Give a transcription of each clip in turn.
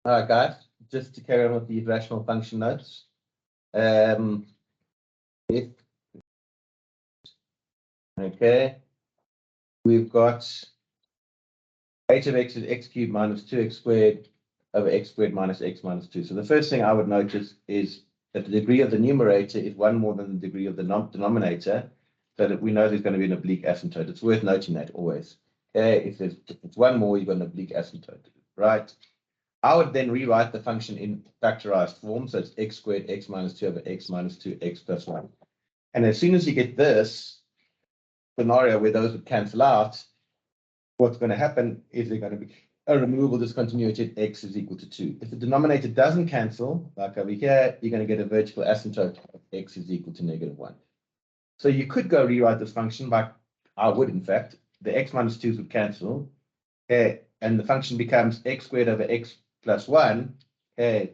All right, guys, just to carry on with the rational function notes. If okay, we've got h of x is x cubed minus 2x squared over x squared minus x minus 2. So the first thing I would notice is that the degree of the numerator is 1 more than the degree of the denominator, so that we know there's going to be an oblique asymptote. It's worth noting that always. Okay, if it's 1 more, you've got an oblique asymptote, right? I would then rewrite the function in factorized form, so it's x squared x minus 2 over x minus 2 x plus 1. And as soon as you get this scenario where those would cancel out, what's going to happen is there's going to be a removable discontinuity at x is equal to 2. If the denominator doesn't cancel, like over here, you're going to get a vertical asymptote of x is equal to -1. So you could go rewrite this function by, I would in fact, the x minus 2's would cancel, okay, and the function becomes x squared over x plus 1, okay,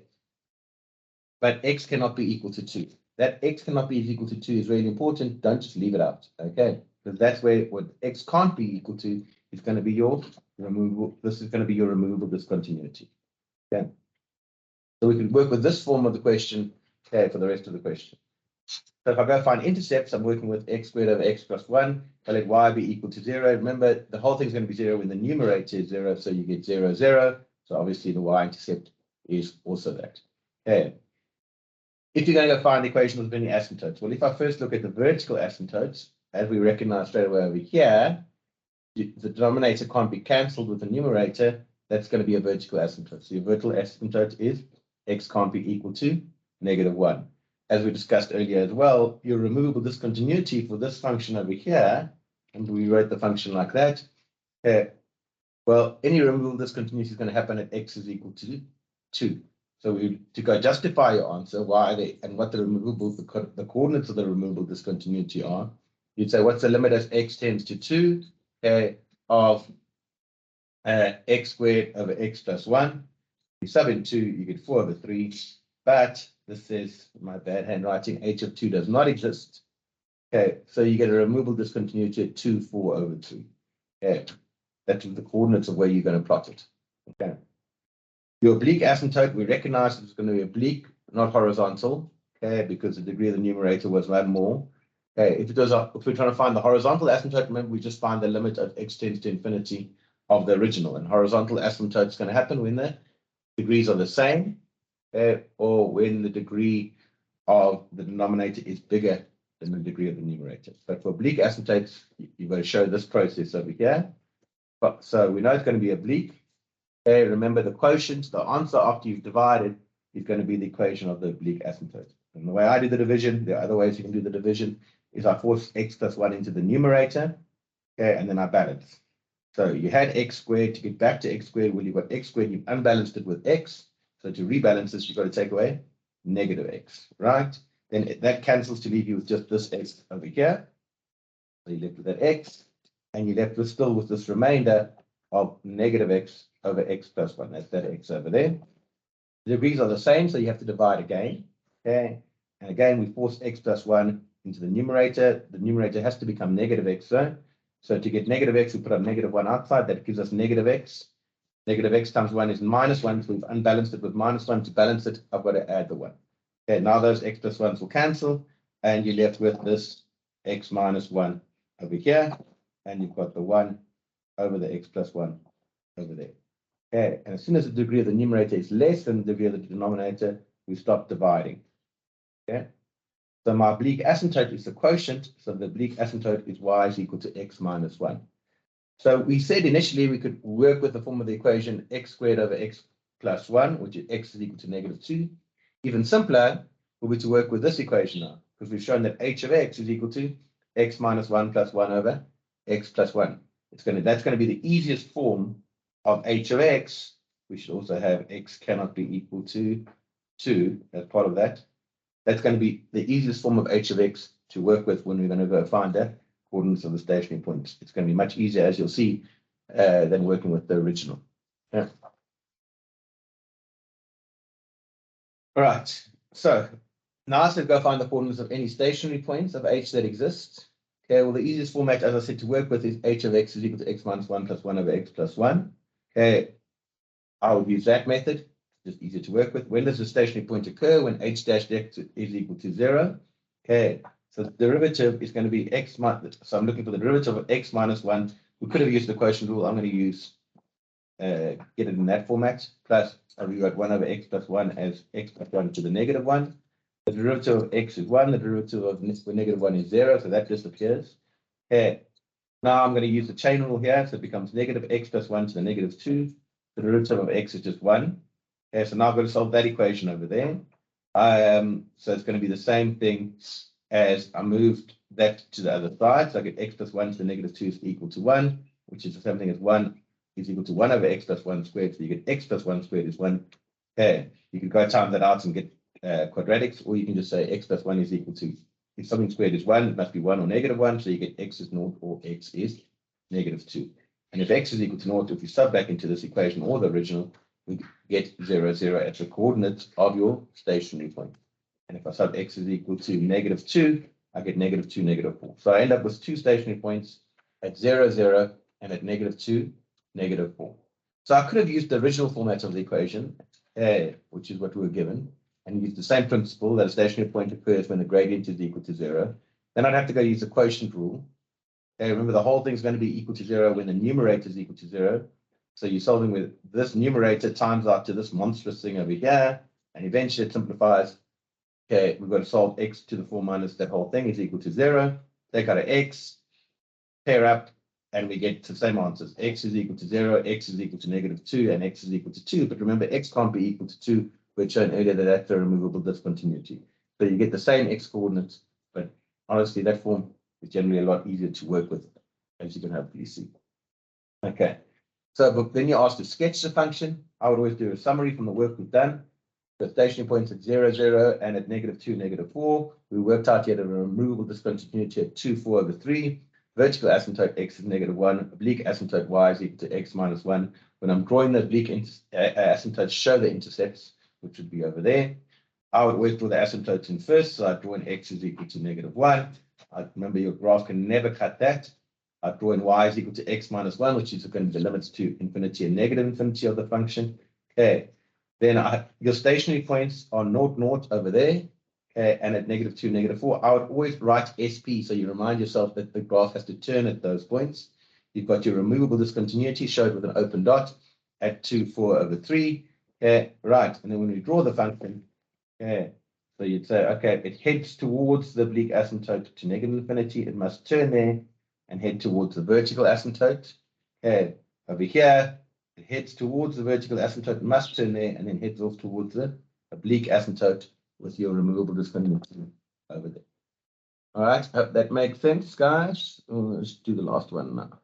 but x cannot be equal to 2. That x cannot be equal to 2 is really important. Don't just leave it out, okay? Because that's where what x can't be equal to is going to be your removable. This is going to be your removable discontinuity. Okay. So we can work with this form of the question, okay, for the rest of the question. So if I go find intercepts, I'm working with x squared over x plus 1. I let y be equal to 0. Remember, the whole thing is going to be 0 when the numerator is 0, so you get 0, 0. So obviously the y-intercept is also that. Okay. If you're going to go find the equation of any asymptotes, well, if I first look at the vertical asymptotes, as we recognize straight away over here, the denominator can't be cancelled with the numerator. That's going to be a vertical asymptote. So your vertical asymptote is x can't be equal to -1. As we discussed earlier as well, your removable discontinuity for this function over here, and we wrote the function like that. Well, any removable discontinuity is going to happen at x is equal to 2. So to go justify your answer, why they and what the removable, the coordinates of the removable discontinuity are, you'd say what's the limit as x tends to 2 of x squared over x plus 1. You sub in 2, you get 4 over 3. But this says, my bad handwriting, h of 2 does not exist. Okay, so you get a removable discontinuity at 2, 4 over 3. Okay, that's the coordinates of where you're going to plot it. Okay. Your oblique asymptote, we recognize it's going to be oblique, not horizontal, okay, because the degree of the numerator was 1 more. Okay, if we're trying to find the horizontal asymptote, remember we just find the limit of x tends to infinity of the original. And horizontal asymptote is going to happen when the degrees are the same, or when the degree of the denominator is bigger than the degree of the numerator. But for oblique asymptotes, you've got to show this process over here. But so we know it's going to be oblique. Okay, remember the quotient, the answer after you've divided is going to be the equation of the oblique asymptote. And the way I do the division, there are other ways you can do the division, is I force x plus 1 into the numerator, okay, and then I balance. So you had x squared. To get back to x squared, well, you've got x squared, you've unbalanced it with x. So to rebalance this, you've got to take away -x, right? Then that cancels to leave you with just this x over here. So you're left with that x, and you're left with still with this remainder of -x over x plus 1. That's that x over there. The degrees are the same, so you have to divide again. Okay, and again, we force x plus 1 into the numerator. The numerator has to become -x. So to get -x, we put a -1 outside. That gives us -x. X times 1 is -1, so we've unbalanced it with -1. To balance it, I've got to add the 1. Okay, now those x plus 1s will cancel, and you're left with this x minus 1 over here, and you've got the 1 over the x plus 1 over there. Okay, and as soon as the degree of the numerator is less than the degree of the denominator, we stop dividing. Okay, so my oblique asymptote is the quotient, so the oblique asymptote is y is equal to x minus 1. So we said initially we could work with the form of the equation x squared over x plus 1, which is x is equal to -2. Even simpler will be to work with this equation now, because we've shown that h of x is equal to x minus 1 plus 1 over x plus 1. That's going to be the easiest form of h of x. We should also have x cannot be equal to 2 as part of that. That's going to be the easiest form of h of x to work with when we're going to go find the coordinates of the stationary points. It's going to be much easier, as you'll see, than working with the original. Yeah. All right. So now I said go find the coordinates of any stationary points of h that exist. Okay, well, the easiest format, as I said, to work with is h of x is equal to x minus 1 plus 1 over x plus 1. Okay, I would use that method. just easier to work with. When does the stationary point occur? When h dash x is equal to 0. Okay, so the derivative is going to be x minus, so I'm looking for the derivative of x minus 1. We could have used the quotient rule. I'm going to use, get it in that format, plus we've got 1 over x plus 1 as x plus 1 to the negative 1. The derivative of x is 1, the derivative of negative 1 is 0, so that disappears. Okay, now I'm going to use the chain rule here, so it becomes negative x plus 1 to the negative 2. The derivative of x is just 1. Okay, so now I've got to solve that equation over there. So it's going to be the same thing as I moved that to the other side. So I get x plus 1 to the negative 2 is equal to 1, which is the same thing as 1 is equal to 1 over x plus 1 squared. So you get x plus 1 squared is 1. Okay, you can go time that out and get quadratics, or you can just say x plus 1 is equal to, if something squared is 1, it must be 1 or negative 1. So you get x is 0 or x is negative 2. And if x is equal to 0, if you sub back into this equation or the original, we get 0, 0 at the coordinates of your stationary point. And if I sub x is equal to negative 2, I get negative 2, negative 4. So I end up with two stationary points at 0, 0, and at negative 2, negative 4. So I could have used the original format of the equation, which is what we were given, and use the same principle that a stationary point occurs when the gradient is equal to 0. Then I'd have to go use the quotient rule. Remember, the whole thing is going to be equal to 0 when the numerator is equal to 0. So you're solving with this numerator times out to this monstrous thing over here, and eventually it simplifies. Okay, we've got to solve x to the 4 minus that whole thing is equal to 0. Take out an x, pair up, and we get the same answers. X is equal to 0, x is equal to negative 2, and x is equal to 2. But remember, x can't be equal to 2. We'd shown earlier that that's a removable discontinuity. So you get the same x coordinates, but honestly, that form is generally a lot easier to work with, as you can hopefully see. Okay. So but then you're asked to sketch the function. I would always do a summary from the work we've done. The stationary points at 0, 0, and at negative 2, negative 4. We worked out yet a removable discontinuity at 2, 4 over 3. Vertical asymptote x is negative 1. Oblique asymptote y is equal to x minus 1. When I'm drawing the oblique asymptotes, show the intercepts, which would be over there. I would always draw the asymptotes in first. So I draw in x is equal to negative 1. I remember your graph can never cut that. I draw in y is equal to x minus 1, which is going to be the limits to infinity and negative infinity of the function. Okay. Then your stationary points are 0, 0 over there. Okay. And at negative 2, negative 4, I would always write SP. So you remind yourself that the graph has to turn at those points. You've got your removable discontinuity showed with an open dot at 2, 4 over 3. Okay. Right. And then when we draw the function, okay, so you'd say, okay, it heads towards the oblique asymptote to negative infinity. It must turn there and head towards the vertical asymptote. Okay, over here, it heads towards the vertical asymptote, must turn there, and then heads off towards the oblique asymptote with your removable discontinuity over there. All right, hope that makes sense, guys. Let's do the last one now.